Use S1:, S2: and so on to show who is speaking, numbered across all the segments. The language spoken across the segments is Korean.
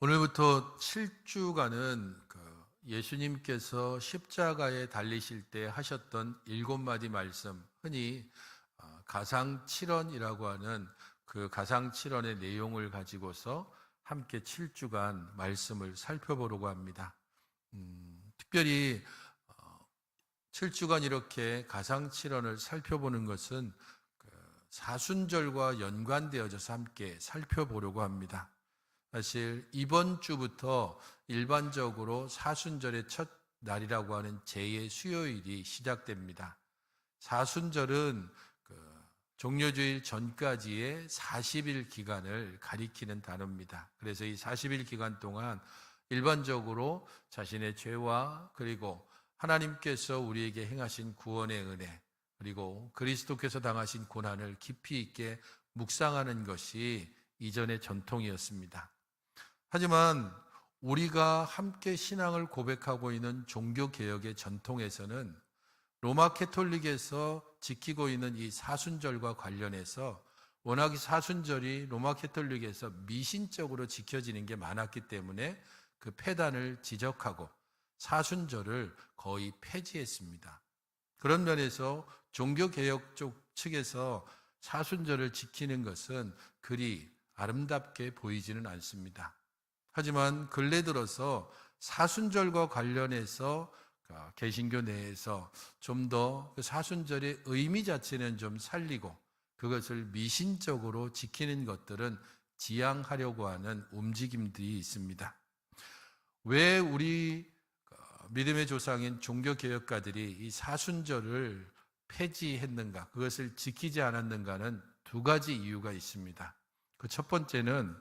S1: 오늘부터 7주간은 예수님께서 십자가에 달리실 때 하셨던 7마디 말씀, 흔히 가상칠언이라고 하는 그 가상칠언의 내용을 가지고서 함께 7주간 말씀을 살펴보려고 합니다. 특별히 7주간 이렇게 가상칠언을 살펴보는 것은 사순절과 연관되어져서 함께 살펴보려고 합니다. 사실 이번 주부터 일반적으로 사순절의 첫 날이라고 하는 제2의 수요일이 시작됩니다. 사순절은 종려주일 전까지의 40일 기간을 가리키는 단어입니다. 그래서 이 40일 기간 동안 일반적으로 자신의 죄와 그리고 하나님께서 우리에게 행하신 구원의 은혜, 그리고 그리스도께서 당하신 고난을 깊이 있게 묵상하는 것이 이전의 전통이었습니다. 하지만 우리가 함께 신앙을 고백하고 있는 종교개혁의 전통에서는 로마 캐톨릭에서 지키고 있는 이 사순절과 관련해서 워낙 사순절이 로마 캐톨릭에서 미신적으로 지켜지는 게 많았기 때문에 그 폐단을 지적하고 사순절을 거의 폐지했습니다. 그런 면에서 종교개혁 쪽 측에서 사순절을 지키는 것은 그리 아름답게 보이지는 않습니다. 하지만 근래 들어서 사순절과 관련해서 개신교 내에서 좀 더 사순절의 의미 자체는 좀 살리고 그것을 미신적으로 지키는 것들은 지양하려고 하는 움직임들이 있습니다. 왜 우리 믿음의 조상인 종교개혁가들이 이 사순절을 폐지했는가, 그것을 지키지 않았는가는 두 가지 이유가 있습니다. 그 첫 번째는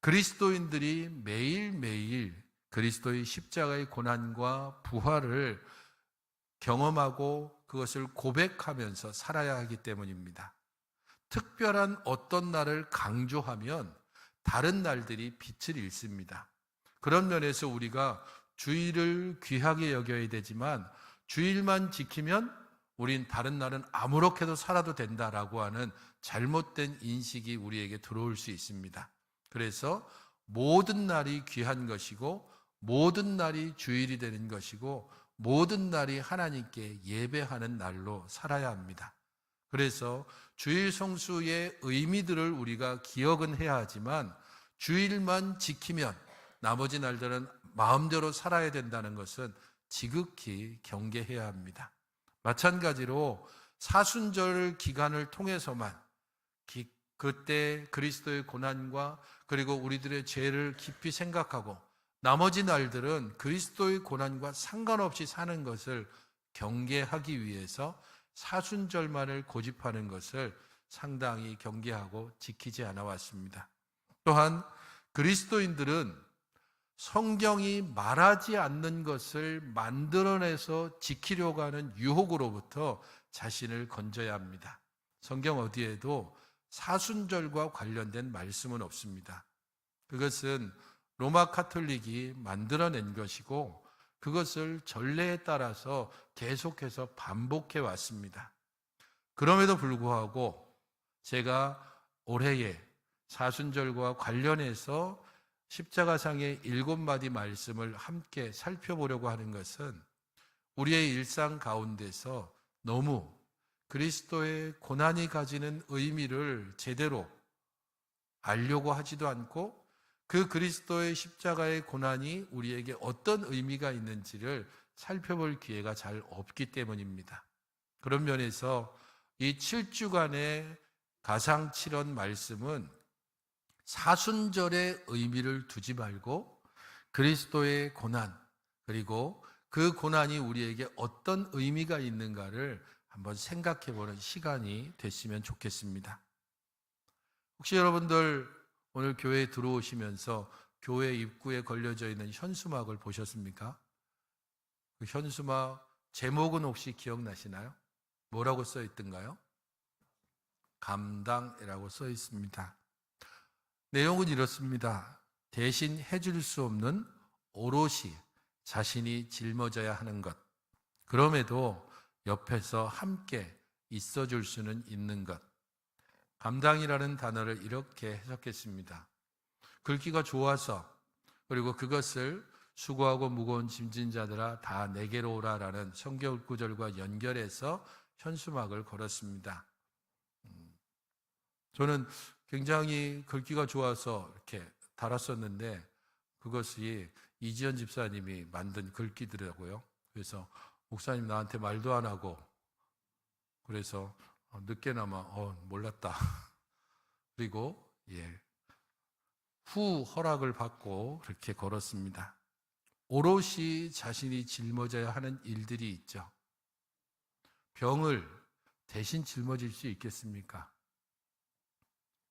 S1: 그리스도인들이 매일매일 그리스도의 십자가의 고난과 부활을 경험하고 그것을 고백하면서 살아야 하기 때문입니다. 특별한 어떤 날을 강조하면 다른 날들이 빛을 잃습니다. 그런 면에서 우리가 주일을 귀하게 여겨야 되지만 주일만 지키면 우린 다른 날은 아무렇게도 살아도 된다라고 하는 잘못된 인식이 우리에게 들어올 수 있습니다. 그래서 모든 날이 귀한 것이고 모든 날이 주일이 되는 것이고 모든 날이 하나님께 예배하는 날로 살아야 합니다. 그래서 주일 성수의 의미들을 우리가 기억은 해야 하지만 주일만 지키면 나머지 날들은 마음대로 살아야 된다는 것은 지극히 경계해야 합니다. 마찬가지로 사순절 기간을 통해서만 그때 그리스도의 고난과 그리고 우리들의 죄를 깊이 생각하고 나머지 날들은 그리스도의 고난과 상관없이 사는 것을 경계하기 위해서 사순절만을 고집하는 것을 상당히 경계하고 지키지 않아 왔습니다. 또한 그리스도인들은 성경이 말하지 않는 것을 만들어내서 지키려고 하는 유혹으로부터 자신을 건져야 합니다. 성경 어디에도 사순절과 관련된 말씀은 없습니다. 그것은 로마 카톨릭이 만들어낸 것이고 그것을 전례에 따라서 계속해서 반복해 왔습니다. 그럼에도 불구하고 제가 올해에 사순절과 관련해서 십자가상의 7마디 말씀을 함께 살펴보려고 하는 것은 우리의 일상 가운데서 너무 그리스도의 고난이 가지는 의미를 제대로 알려고 하지도 않고 그 그리스도의 십자가의 고난이 우리에게 어떤 의미가 있는지를 살펴볼 기회가 잘 없기 때문입니다. 그런 면에서 이 7주간의 가상칠언 말씀은 사순절의 의미를 두지 말고 그리스도의 고난, 그리고 그 고난이 우리에게 어떤 의미가 있는가를 한번 생각해 보는 시간이 됐으면 좋겠습니다. 혹시 여러분들 오늘 교회에 들어오시면서 교회 입구에 걸려져 있는 현수막을 보셨습니까? 그 현수막 제목은 혹시 기억나시나요? 뭐라고 써 있던가요? 감당이라고 써 있습니다. 내용은 이렇습니다. 대신 해줄 수 없는 오롯이 자신이 짊어져야 하는 것. 그럼에도 옆에서 함께 있어줄 수는 있는 것. 감당이라는 단어를 이렇게 해석했습니다. 글귀가 좋아서 그리고 그것을 수고하고 무거운 짐진 자들아 다 내게로 오라라는 성경 구절과 연결해서 현수막을 걸었습니다. 저는 굉장히 글귀가 좋아서 이렇게 달았었는데 그것이 이지연 집사님이 만든 글귀더라고요. 그래서 목사님 나한테 말도 안 하고 그래서 늦게나마 몰랐다. 그리고 후 허락을 받고 그렇게 걸었습니다. 오롯이 자신이 짊어져야 하는 일들이 있죠. 병을 대신 짊어질 수 있겠습니까?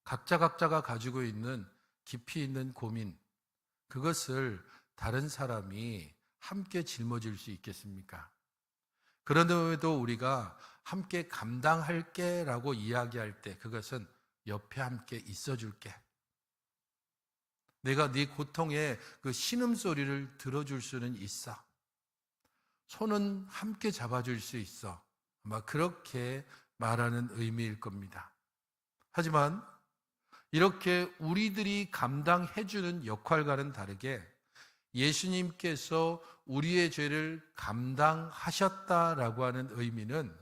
S1: 각자가 가지고 있는 깊이 있는 고민, 그것을 다른 사람이 함께 짊어질 수 있겠습니까? 그런데도 우리가 함께 감당할게 라고 이야기할 때 그것은 옆에 함께 있어줄게. 내가 네 고통의 그 신음소리를 들어줄 수는 있어. 손은 함께 잡아줄 수 있어. 아마 그렇게 말하는 의미일 겁니다. 하지만 이렇게 우리들이 감당해주는 역할과는 다르게 예수님께서 우리의 죄를 감당하셨다라고 하는 의미는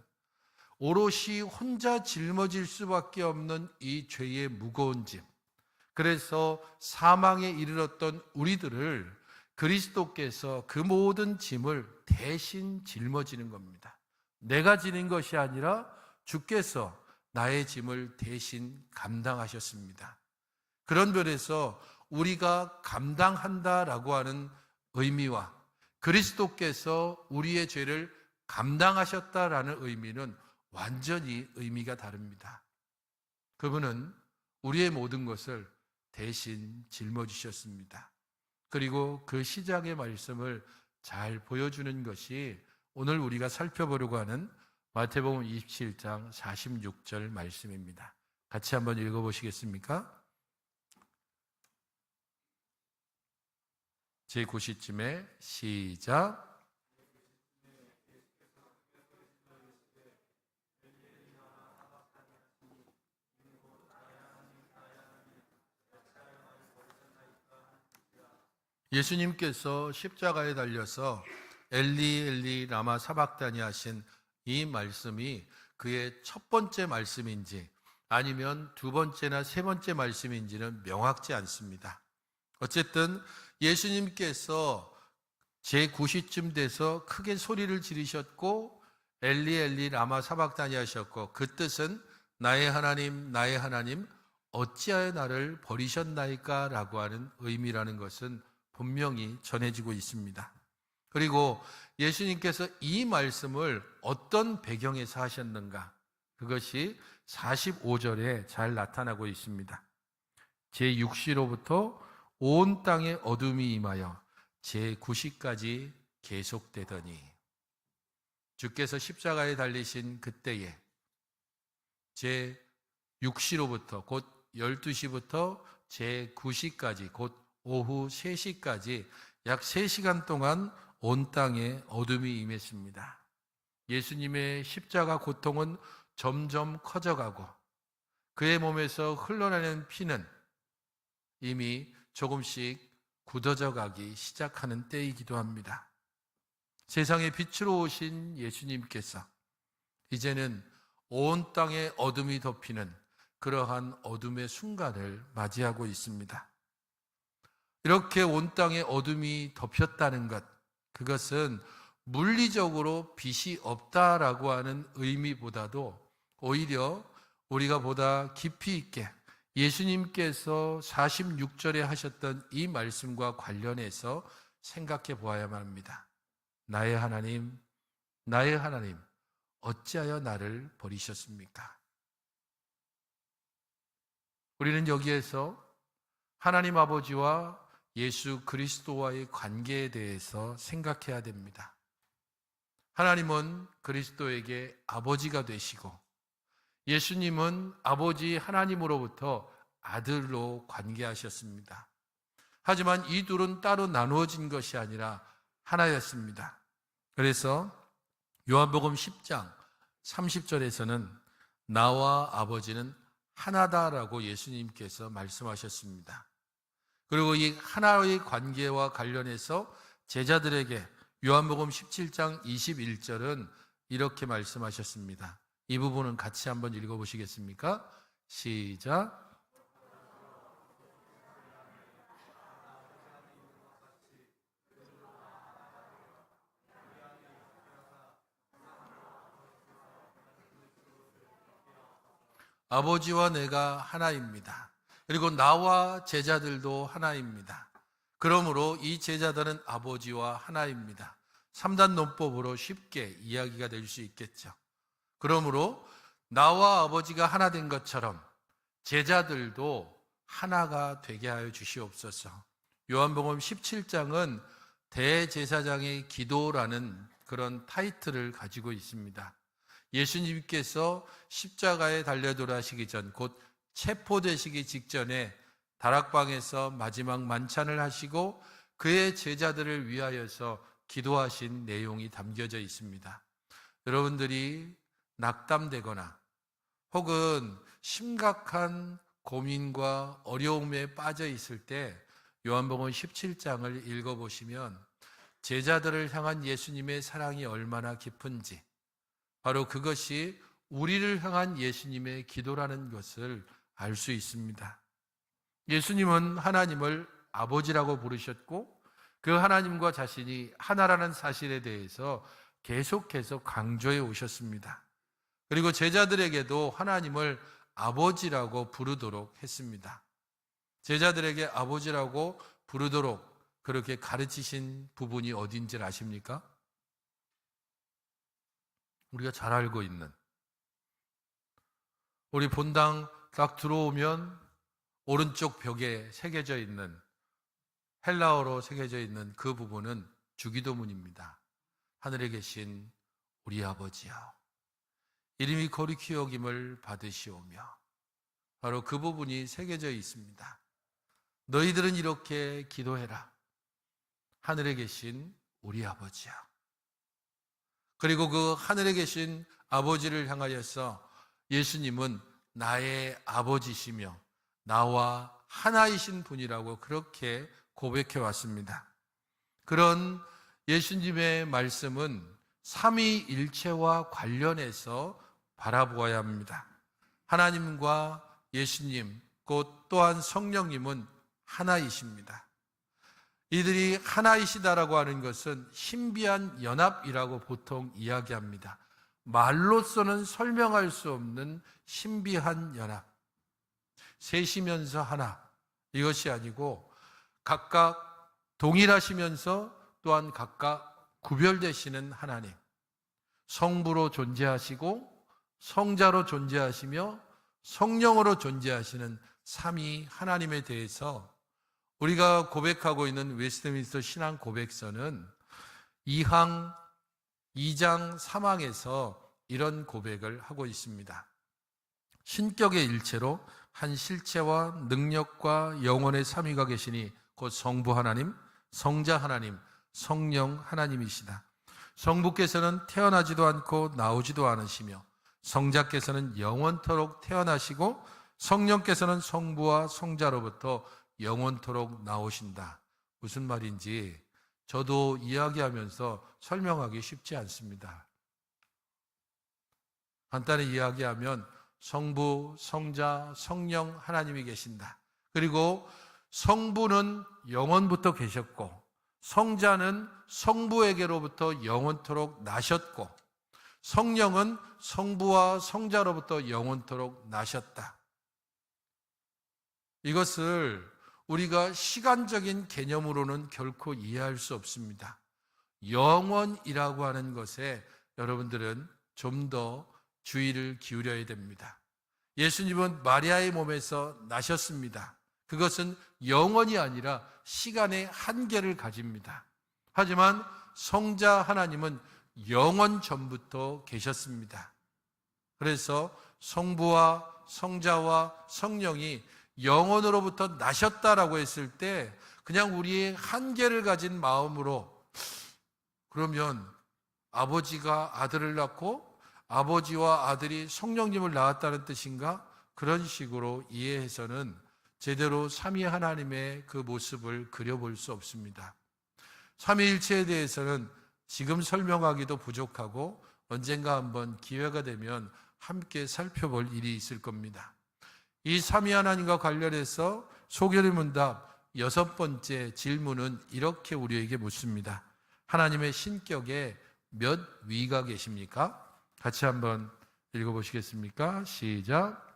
S1: 오롯이 혼자 짊어질 수밖에 없는 이 죄의 무거운 짐, 그래서 사망에 이르렀던 우리들을 그리스도께서 그 모든 짐을 대신 짊어지는 겁니다. 내가 지는 것이 아니라 주께서 나의 짐을 대신 감당하셨습니다. 그런 면에서 우리가 감당한다라고 하는 의미와 그리스도께서 우리의 죄를 감당하셨다라는 의미는 완전히 의미가 다릅니다. 그분은 우리의 모든 것을 대신 짊어지셨습니다. 그리고 그 시작의 말씀을 잘 보여주는 것이 오늘 우리가 살펴보려고 하는 마태복음 27장 46절 말씀입니다. 같이 한번 읽어보시겠습니까? 제9시쯤에 시작. 예수님께서 십자가에 달려서 엘리 엘리 라마 사박다니 하신 이 말씀이 그의 첫 번째 말씀인지 아니면 두 번째나 세 번째 말씀인지는 명확지 않습니다. 어쨌든 예수님께서 제9시쯤 돼서 크게 소리를 지르셨고 엘리 엘리 라마 사박다니 하셨고 그 뜻은 나의 하나님 어찌하여 나를 버리셨나이까 라고 하는 의미라는 것은 분명히 전해지고 있습니다. 그리고 예수님께서 이 말씀을 어떤 배경에서 하셨는가? 그것이 45절에 잘 나타나고 있습니다. 제6시로부터 온 땅에 어둠이 임하여 제9시까지 계속되더니 주께서 십자가에 달리신 그때에 제6시로부터 곧 12시부터 제9시까지 곧 오후 3시까지 약 3시간 동안 온 땅에 어둠이 임했습니다. 예수님의 십자가 고통은 점점 커져가고 그의 몸에서 흘러나는 피는 이미 조금씩 굳어져 가기 시작하는 때이기도 합니다. 세상의 빛으로 오신 예수님께서 이제는 온 땅에 어둠이 덮이는 그러한 어둠의 순간을 맞이하고 있습니다. 이렇게 온 땅에 어둠이 덮였다는 것, 그것은 물리적으로 빛이 없다라고 하는 의미보다도 오히려 우리가 보다 깊이 있게 예수님께서 46절에 하셨던 이 말씀과 관련해서 생각해 보아야만 합니다. 나의 하나님, 어찌하여 나를 버리셨습니까? 우리는 여기에서 하나님 아버지와 예수 그리스도와의 관계에 대해서 생각해야 됩니다. 하나님은 그리스도에게 아버지가 되시고 예수님은 아버지 하나님으로부터 아들로 관계하셨습니다. 하지만 이 둘은 따로 나누어진 것이 아니라 하나였습니다. 그래서 요한복음 10장 30절에서는 나와 아버지는 하나다라고 예수님께서 말씀하셨습니다. 그리고 이 하나의 관계와 관련해서 제자들에게 요한복음 17장 21절은 이렇게 말씀하셨습니다. 이 부분은 같이 한번 읽어보시겠습니까? 시작. 아버지와 내가 하나입니다. 그리고 나와 제자들도 하나입니다. 그러므로 이 제자들은 아버지와 하나입니다. 3단 논법으로 쉽게 이야기가 될 수 있겠죠. 그러므로 나와 아버지가 하나 된 것처럼 제자들도 하나가 되게 하여 주시옵소서. 요한복음 17장은 대제사장의 기도라는 그런 타이틀을 가지고 있습니다. 예수님께서 십자가에 달려 돌아가시기 전, 곧 체포되시기 직전에 다락방에서 마지막 만찬을 하시고 그의 제자들을 위하여서 기도하신 내용이 담겨져 있습니다. 여러분들이 낙담되거나 혹은 심각한 고민과 어려움에 빠져 있을 때 요한복음 17장을 읽어보시면 제자들을 향한 예수님의 사랑이 얼마나 깊은지, 바로 그것이 우리를 향한 예수님의 기도라는 것을 알 수 있습니다. 예수님은 하나님을 아버지라고 부르셨고 그 하나님과 자신이 하나라는 사실에 대해서 계속해서 강조해 오셨습니다. 그리고 제자들에게도 하나님을 아버지라고 부르도록 했습니다. 제자들에게 아버지라고 부르도록 그렇게 가르치신 부분이 어딘지 아십니까? 우리가 잘 알고 있는, 우리 본당 딱 들어오면 오른쪽 벽에 새겨져 있는, 헬라어로 새겨져 있는 그 부분은 주기도문입니다. 하늘에 계신 우리 아버지여, 이름이 거룩히 여김을 받으시오며, 바로 그 부분이 새겨져 있습니다. 너희들은 이렇게 기도해라. 하늘에 계신 우리 아버지여. 그리고 그 하늘에 계신 아버지를 향하여서 예수님은 나의 아버지시며 나와 하나이신 분이라고 그렇게 고백해 왔습니다. 그런 예수님의 말씀은 삼위일체와 관련해서 바라보아야 합니다. 하나님과 예수님, 곧 또한 성령님은 하나이십니다. 이들이 하나이시다라고 하는 것은 신비한 연합이라고 보통 이야기합니다. 말로서는 설명할 수 없는 신비한 연합. 셋이면서 하나, 이것이 아니고 각각 동일하시면서 또한 각각 구별되시는 하나님, 성부로 존재하시고 성자로 존재하시며 성령으로 존재하시는 삼위 하나님에 대해서 우리가 고백하고 있는 웨스트민스터 신앙 고백서는 2장 3항에서 이런 고백을 하고 있습니다. 신격의 일체로 한 실체와 능력과 영혼의 삼위가 계시니 곧 성부 하나님, 성자 하나님, 성령 하나님이시다. 성부께서는 태어나지도 않고 나오지도 않으시며 성자께서는 영원토록 태어나시고 성령께서는 성부와 성자로부터 영원토록 나오신다. 무슨 말인지 저도 이야기하면서 설명하기 쉽지 않습니다. 간단히 이야기하면 성부, 성자, 성령 하나님이 계신다. 그리고 성부는 영원부터 계셨고 성자는 성부에게로부터 영원토록 나셨고 성령은 성부와 성자로부터 영원토록 나셨다. 이것을 우리가 시간적인 개념으로는 결코 이해할 수 없습니다. 영원이라고 하는 것에 여러분들은 좀 더 주의를 기울여야 됩니다. 예수님은 마리아의 몸에서 나셨습니다. 그것은 영원이 아니라 시간의 한계를 가집니다. 하지만 성자 하나님은 영원 전부터 계셨습니다. 그래서 성부와 성자와 성령이 영원으로부터 나셨다라고 했을 때 그냥 우리의 한계를 가진 마음으로 그러면 아버지가 아들을 낳고 아버지와 아들이 성령님을 낳았다는 뜻인가? 그런 식으로 이해해서는 제대로 삼위 하나님의 그 모습을 그려볼 수 없습니다. 삼위일체에 대해서는 지금 설명하기도 부족하고 언젠가 한번 기회가 되면 함께 살펴볼 일이 있을 겁니다. 이 삼위 하나님과 관련해서 소결의 문답 6번째 질문은 이렇게 우리에게 묻습니다. 하나님의 신격에 몇 위가 계십니까? 같이 한번 읽어보시겠습니까? 시작.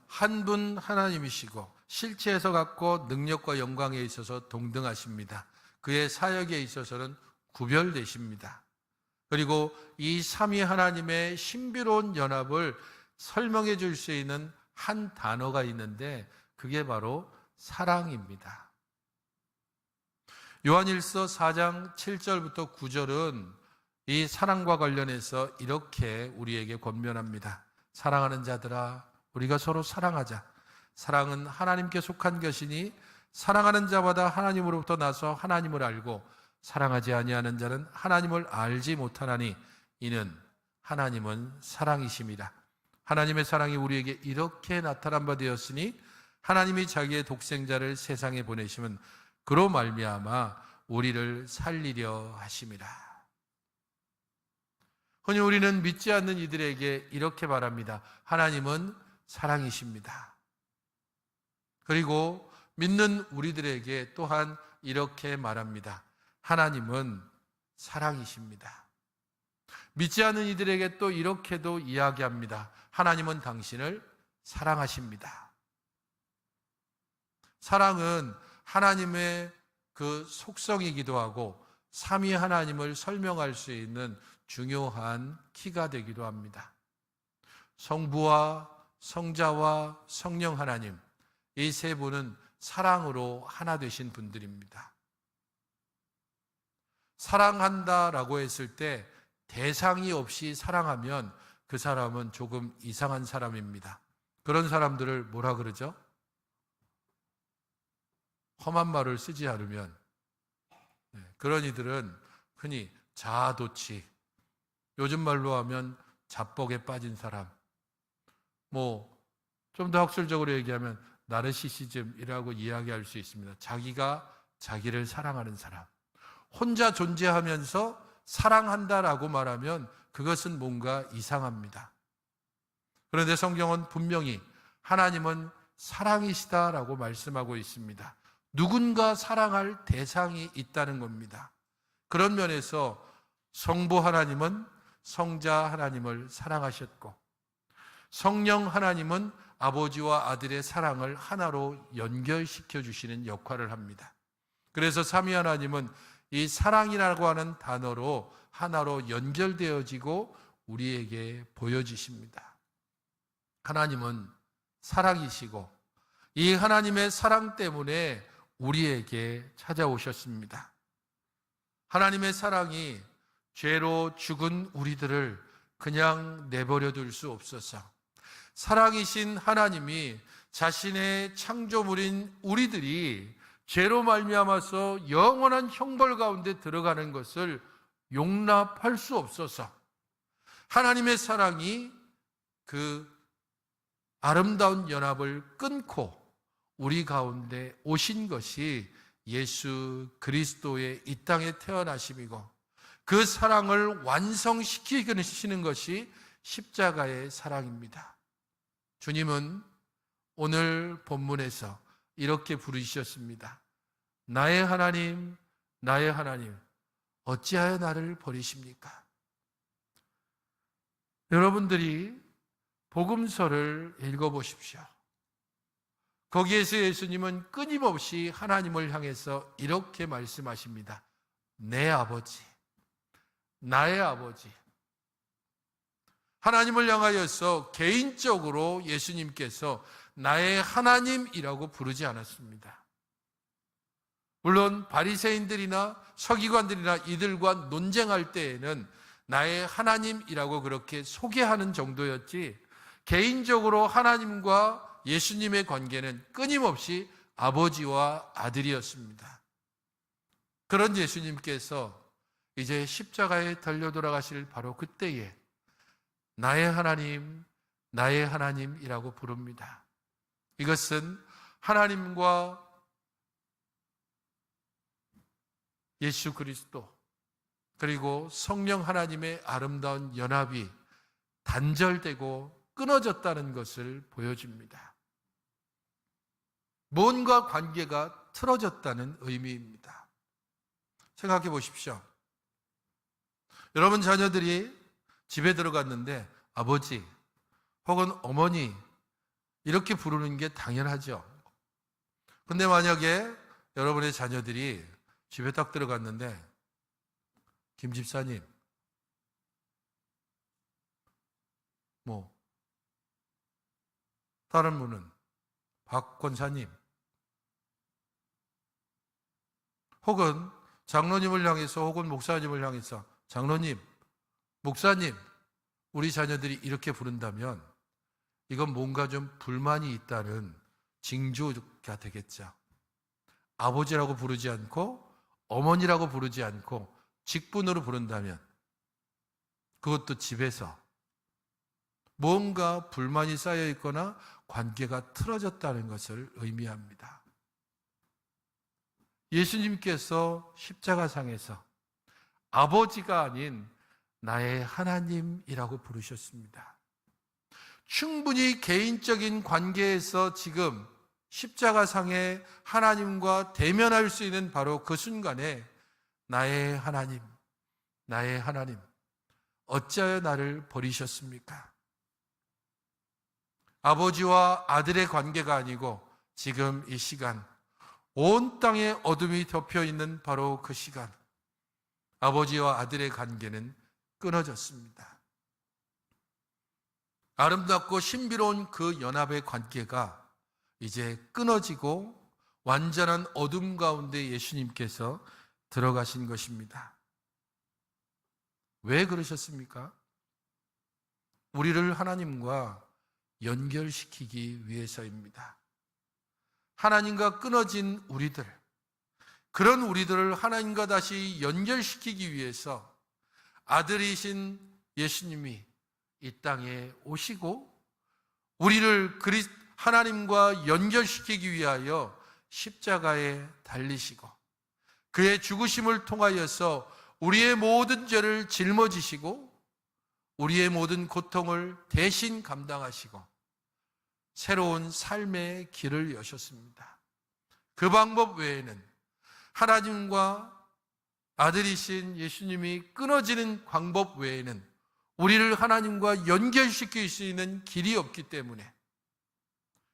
S1: 한 분 하나님이시고 실체에서 갖고 능력과 영광에 있어서 동등하십니다. 그의 사역에 있어서는 구별되십니다. 그리고 이 삼위 하나님의 신비로운 연합을 설명해 줄 수 있는 한 단어가 있는데 그게 바로 사랑입니다. 요한일서 4장 7절부터 9절은 이 사랑과 관련해서 이렇게 우리에게 권면합니다. 사랑하는 자들아, 우리가 서로 사랑하자. 사랑은 하나님께 속한 것이니 사랑하는 자마다 하나님으로부터 나서 하나님을 알고 사랑하지 아니하는 자는 하나님을 알지 못하나니 이는 하나님은 사랑이심이라. 하나님의 사랑이 우리에게 이렇게 나타난 바 되었으니 하나님이 자기의 독생자를 세상에 보내심은 그로 말미암아 우리를 살리려 하심이라. 흔히 우리는 믿지 않는 이들에게 이렇게 말합니다. 하나님은 사랑이십니다. 그리고 믿는 우리들에게 또한 이렇게 말합니다. 하나님은 사랑이십니다. 믿지 않는 이들에게 또 이렇게도 이야기합니다. 하나님은 당신을 사랑하십니다. 사랑은 하나님의 그 속성이기도 하고 삼위 하나님을 설명할 수 있는 중요한 키가 되기도 합니다. 성부와 성자와 성령 하나님, 이 세 분은 사랑으로 하나 되신 분들입니다. 사랑한다라고 했을 때 대상이 없이 사랑하면 그 사람은 조금 이상한 사람입니다. 그런 사람들을 뭐라 그러죠? 험한 말을 쓰지 않으면 그런 이들은 흔히 자아도취, 요즘 말로 하면 자뻑에 빠진 사람, 좀 더 학술적으로 얘기하면 나르시시즘이라고 이야기할 수 있습니다. 자기가 자기를 사랑하는 사람. 혼자 존재하면서 사랑한다라고 말하면 그것은 뭔가 이상합니다. 그런데 성경은 분명히 하나님은 사랑이시다라고 말씀하고 있습니다. 누군가 사랑할 대상이 있다는 겁니다. 그런 면에서 성부 하나님은 성자 하나님을 사랑하셨고 성령 하나님은 아버지와 아들의 사랑을 하나로 연결시켜 주시는 역할을 합니다. 그래서 삼위 하나님은 이 사랑이라고 하는 단어로 하나로 연결되어지고 우리에게 보여지십니다. 하나님은 사랑이시고 이 하나님의 사랑 때문에 우리에게 찾아오셨습니다. 하나님의 사랑이 죄로 죽은 우리들을 그냥 내버려 둘 수 없어서 사랑이신 하나님이 자신의 창조물인 우리들이 죄로 말미암아서 영원한 형벌 가운데 들어가는 것을 용납할 수 없어서 하나님의 사랑이 그 아름다운 연합을 끊고 우리 가운데 오신 것이 예수 그리스도의 이 땅에 태어나심이고 그 사랑을 완성시키시는 것이 십자가의 사랑입니다. 주님은 오늘 본문에서 이렇게 부르셨습니다. 나의 하나님, 나의 하나님, 어찌하여 나를 버리십니까? 여러분들이 복음서를 읽어보십시오. 거기에서 예수님은 끊임없이 하나님을 향해서 이렇게 말씀하십니다. 내 아버지, 나의 아버지. 하나님을 향하여서 개인적으로 예수님께서 나의 하나님이라고 부르지 않았습니다. 물론 바리새인들이나 서기관들이나 이들과 논쟁할 때에는 나의 하나님이라고 그렇게 소개하는 정도였지 개인적으로 하나님과 예수님의 관계는 끊임없이 아버지와 아들이었습니다. 그런 예수님께서 이제 십자가에 달려 돌아가실 바로 그때에 나의 하나님, 나의 하나님이라고 부릅니다. 이것은 하나님과 예수 그리스도 그리고 성령 하나님의 아름다운 연합이 단절되고 끊어졌다는 것을 보여줍니다. 뭔가 관계가 틀어졌다는 의미입니다. 생각해 보십시오. 여러분 자녀들이 집에 들어갔는데 아버지 혹은 어머니 이렇게 부르는 게 당연하죠. 근데 만약에 여러분의 자녀들이 집에 딱 들어갔는데 김 집사님, 다른 분은 박 권사님, 혹은 장로님을 향해서 혹은 목사님을 향해서 장로님, 목사님, 우리 자녀들이 이렇게 부른다면 이건 뭔가 좀 불만이 있다는 징조가 되겠죠. 아버지라고 부르지 않고 어머니라고 부르지 않고 직분으로 부른다면 그것도 집에서 뭔가 불만이 쌓여 있거나 관계가 틀어졌다는 것을 의미합니다. 예수님께서 십자가상에서 아버지가 아닌 나의 하나님이라고 부르셨습니다. 충분히 개인적인 관계에서 지금 십자가상에 하나님과 대면할 수 있는 바로 그 순간에 나의 하나님, 나의 하나님, 어찌하여 나를 버리셨습니까? 아버지와 아들의 관계가 아니고 지금 이 시간 온 땅에 어둠이 덮여 있는 바로 그 시간 아버지와 아들의 관계는 끊어졌습니다. 아름답고 신비로운 그 연합의 관계가 이제 끊어지고 완전한 어둠 가운데 예수님께서 들어가신 것입니다. 왜 그러셨습니까? 우리를 하나님과 연결시키기 위해서입니다. 하나님과 끊어진 우리들, 그런 우리들을 하나님과 다시 연결시키기 위해서 아들이신 예수님이 이 땅에 오시고 우리를 하나님과 연결시키기 위하여 십자가에 달리시고 그의 죽으심을 통하여서 우리의 모든 죄를 짊어지시고 우리의 모든 고통을 대신 감당하시고 새로운 삶의 길을 여셨습니다. 그 방법 외에는 하나님과 아들이신 예수님이 끊어지는 방법 외에는 우리를 하나님과 연결시킬 수 있는 길이 없기 때문에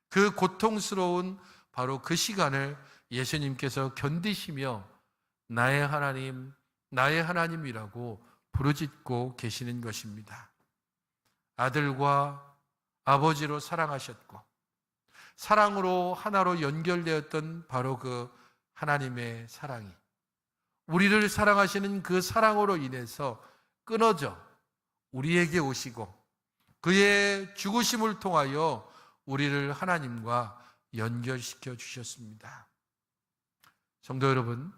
S1: 그 고통스러운 바로 그 시간을 예수님께서 견디시며 나의 하나님, 나의 하나님이라고 부르짖고 계시는 것입니다. 아들과 아버지로 사랑하셨고 사랑으로 하나로 연결되었던 바로 그 하나님의 사랑이 우리를 사랑하시는 그 사랑으로 인해서 끊어져 우리에게 오시고 그의 죽으심을 통하여 우리를 하나님과 연결시켜 주셨습니다. 성도 여러분,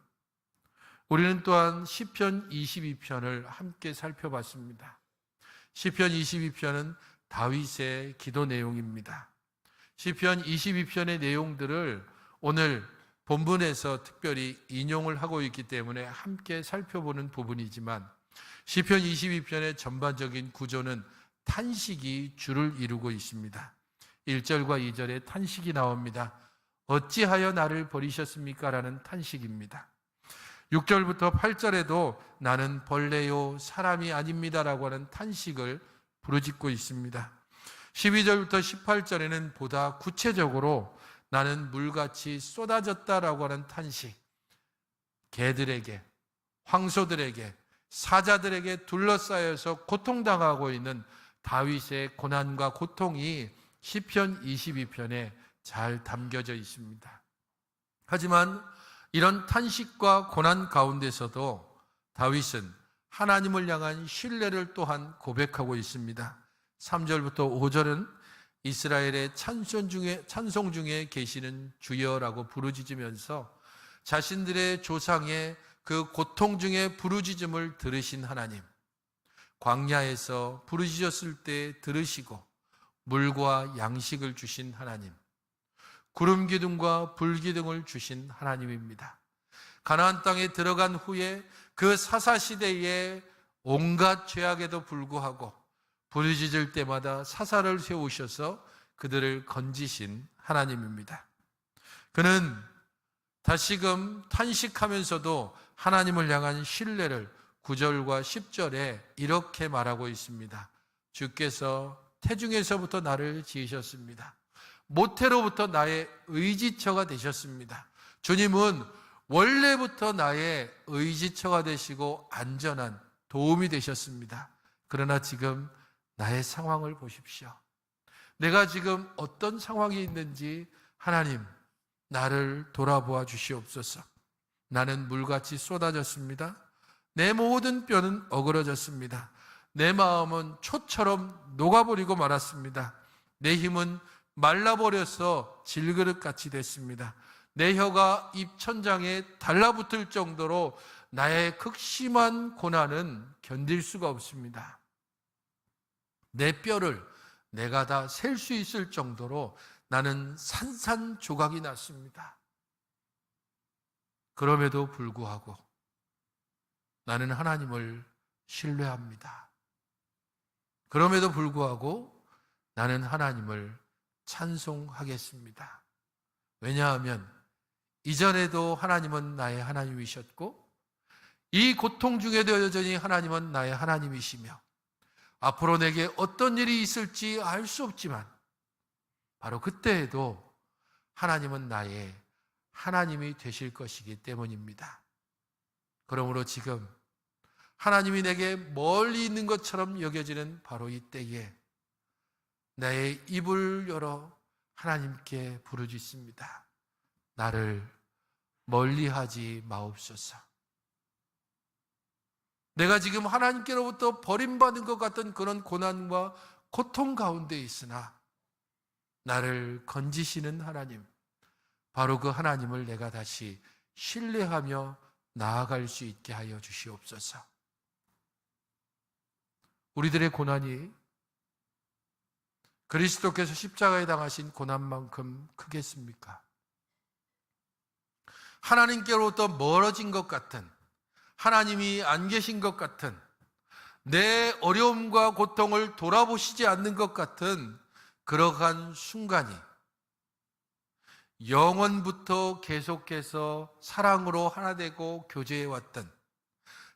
S1: 우리는 또한 시편 22편을 함께 살펴봤습니다. 시편 22편은 다윗의 기도 내용입니다. 시편 22편의 내용들을 오늘 본문에서 특별히 인용을 하고 있기 때문에 함께 살펴보는 부분이지만 시편 22편의 전반적인 구조는 탄식이 주를 이루고 있습니다. 1절과 2절에 탄식이 나옵니다. 어찌하여 나를 버리셨습니까? 라는 탄식입니다. 6절부터 8절에도 나는 벌레요 사람이 아닙니다 라고 하는 탄식을 부르짖고 있습니다. 12절부터 18절에는 보다 구체적으로 나는 물같이 쏟아졌다라고 하는 탄식, 개들에게, 황소들에게, 사자들에게 둘러싸여서 고통당하고 있는 다윗의 고난과 고통이 시편 22편에 잘 담겨져 있습니다. 하지만 이런 탄식과 고난 가운데서도 다윗은 하나님을 향한 신뢰를 또한 고백하고 있습니다. 3절부터 5절은 이스라엘의 찬송 중에 계시는 주여라고 부르짖으면서 자신들의 조상의 그 고통 중에 부르짖음을 들으신 하나님, 광야에서 부르짖었을 때 들으시고 물과 양식을 주신 하나님, 구름 기둥과 불 기둥을 주신 하나님입니다. 가나안 땅에 들어간 후에 그 사사시대에 온갖 죄악에도 불구하고 부르짖을 때마다 사사를 세우셔서 그들을 건지신 하나님입니다. 그는 다시금 탄식하면서도 하나님을 향한 신뢰를 9절과 10절에 이렇게 말하고 있습니다. 주께서 태중에서부터 나를 지으셨습니다. 모태로부터 나의 의지처가 되셨습니다. 주님은 원래부터 나의 의지처가 되시고 안전한 도움이 되셨습니다. 그러나 지금 나의 상황을 보십시오. 내가 지금 어떤 상황이 있는지 하나님, 나를 돌아보아 주시옵소서. 나는 물같이 쏟아졌습니다. 내 모든 뼈는 어그러졌습니다. 내 마음은 초처럼 녹아버리고 말았습니다. 내 힘은 말라버려서 질그릇같이 됐습니다. 내 혀가 입천장에 달라붙을 정도로 나의 극심한 고난은 견딜 수가 없습니다. 내 뼈를 내가 다 셀 수 있을 정도로 나는 산산조각이 났습니다. 그럼에도 불구하고 나는 하나님을 신뢰합니다. 그럼에도 불구하고 나는 하나님을 찬송하겠습니다. 왜냐하면 이전에도 하나님은 나의 하나님이셨고 이 고통 중에도 여전히 하나님은 나의 하나님이시며 앞으로 내게 어떤 일이 있을지 알 수 없지만 바로 그때에도 하나님은 나의 하나님이 되실 것이기 때문입니다. 그러므로 지금 하나님이 내게 멀리 있는 것처럼 여겨지는 바로 이 때에 나의 입을 열어 하나님께 부르짖습니다. 나를 멀리하지 마옵소서. 내가 지금 하나님께로부터 버림받은 것 같은 그런 고난과 고통 가운데 있으나 나를 건지시는 하나님, 바로 그 하나님을 내가 다시 신뢰하며 나아갈 수 있게 하여 주시옵소서. 우리들의 고난이 그리스도께서 십자가에 당하신 고난만큼 크겠습니까? 하나님께로부터 멀어진 것 같은, 하나님이 안 계신 것 같은, 내 어려움과 고통을 돌아보시지 않는 것 같은 그러한 순간이 영원부터 계속해서 사랑으로 하나 되고 교제해 왔던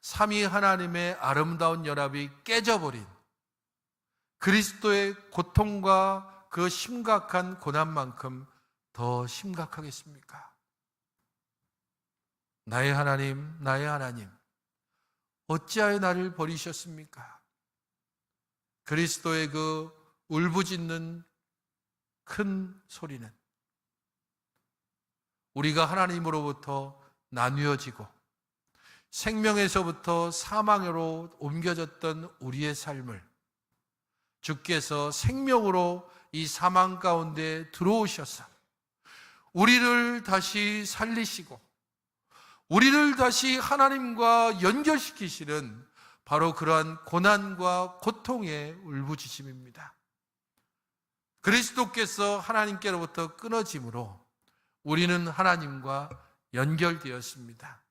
S1: 삼위 하나님의 아름다운 연합이 깨져버린 그리스도의 고통과 그 심각한 고난만큼 더 심각하겠습니까? 나의 하나님, 나의 하나님, 어찌하여 나를 버리셨습니까? 그리스도의 그 울부짖는 큰 소리는 우리가 하나님으로부터 나뉘어지고 생명에서부터 사망으로 옮겨졌던 우리의 삶을 주께서 생명으로 이 사망 가운데 들어오셔서 우리를 다시 살리시고 우리를 다시 하나님과 연결시키시는 바로 그러한 고난과 고통의 울부짖음입니다. 그리스도께서 하나님께로부터 끊어짐으로 우리는 하나님과 연결되었습니다.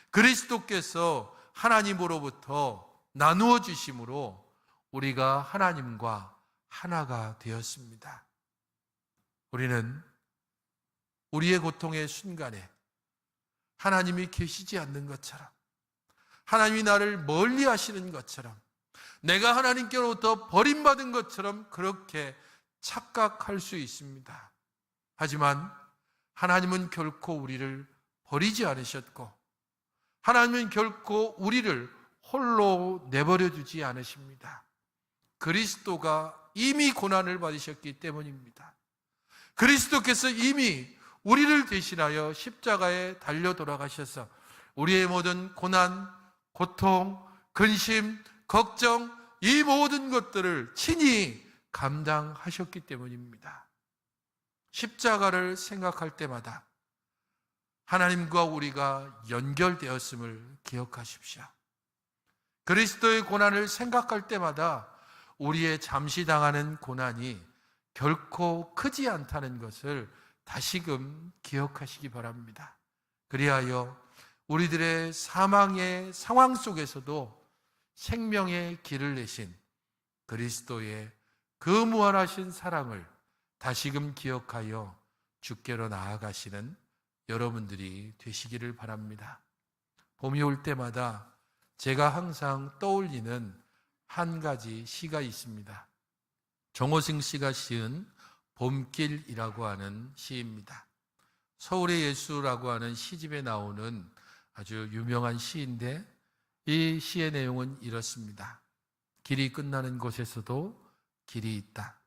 S1: 그리스도께서 하나님으로부터 나누어 주심으로 우리가 하나님과 하나가 되었습니다. 우리는 우리의 고통의 순간에 하나님이 계시지 않는 것처럼, 하나님이 나를 멀리 하시는 것처럼, 내가 하나님께로부터 버림받은 것처럼 그렇게 착각할 수 있습니다. 하지만 하나님은 결코 우리를 버리지 않으셨고 하나님은 결코 우리를 홀로 내버려 두지 않으십니다. 그리스도가 이미 고난을 받으셨기 때문입니다. 그리스도께서 이미 우리를 대신하여 십자가에 달려 돌아가셔서 우리의 모든 고난, 고통, 근심, 걱정, 이 모든 것들을 친히 감당하셨기 때문입니다. 십자가를 생각할 때마다 하나님과 우리가 연결되었음을 기억하십시오. 그리스도의 고난을 생각할 때마다 우리의 잠시 당하는 고난이 결코 크지 않다는 것을 다시금 기억하시기 바랍니다. 그리하여 우리들의 사망의 상황 속에서도 생명의 길을 내신 그리스도의 그 무한하신 사랑을 다시금 기억하여 주께로 나아가시는 여러분들이 되시기를 바랍니다. 봄이 올 때마다 제가 항상 떠올리는 한 가지 시가 있습니다. 정호승 씨가 시은 봄길이라고 하는 시입니다. 서울의 예수라고 하는 시집에 나오는 아주 유명한 시인데 이 시의 내용은 이렇습니다. 길이 끝나는 곳에서도 길이 있다.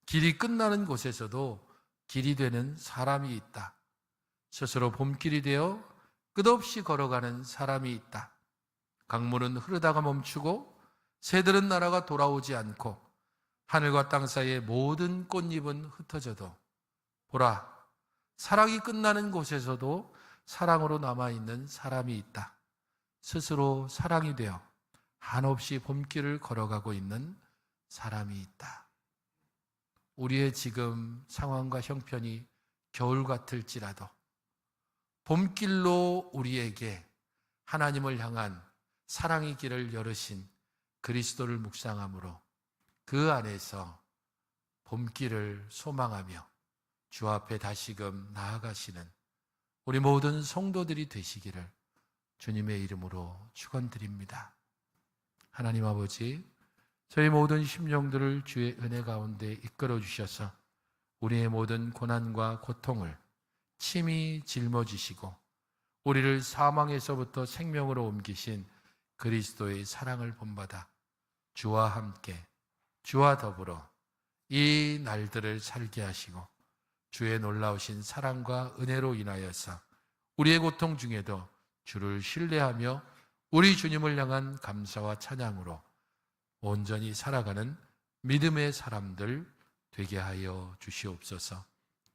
S1: 길이 끝나는 곳에서도 길이 되는 사람이 있다. 스스로 봄길이 되어 끝없이 걸어가는 사람이 있다. 강물은 흐르다가 멈추고 새들은 날아가 돌아오지 않고 하늘과 땅 사이의 모든 꽃잎은 흩어져도 보라, 사랑이 끝나는 곳에서도 사랑으로 남아있는 사람이 있다. 스스로 사랑이 되어 한없이 봄길을 걸어가고 있는 사람이 있다. 우리의 지금 상황과 형편이 겨울 같을지라도 봄길로 우리에게 하나님을 향한 사랑의 길을 열으신 그리스도를 묵상함으로 그 안에서 봄길을 소망하며 주 앞에 다시금 나아가시는 우리 모든 성도들이 되시기를 주님의 이름으로 축원드립니다. 하나님 아버지, 저희 모든 심령들을 주의 은혜 가운데 이끌어 주셔서 우리의 모든 고난과 고통을 친히 짊어지시고 우리를 사망에서부터 생명으로 옮기신 그리스도의 사랑을 본받아 주와 함께 주와 더불어 이 날들을 살게 하시고 주의 놀라우신 사랑과 은혜로 인하여서 우리의 고통 중에도 주를 신뢰하며 우리 주님을 향한 감사와 찬양으로 온전히 살아가는 믿음의 사람들 되게 하여 주시옵소서.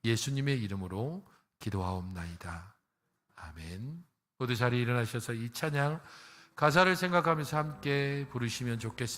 S1: 예수님의 이름으로 기도하옵나이다. 아멘. 모두 자리에 일어나셔서 이 찬양 가사를 생각하면서 함께 부르시면 좋겠습니다.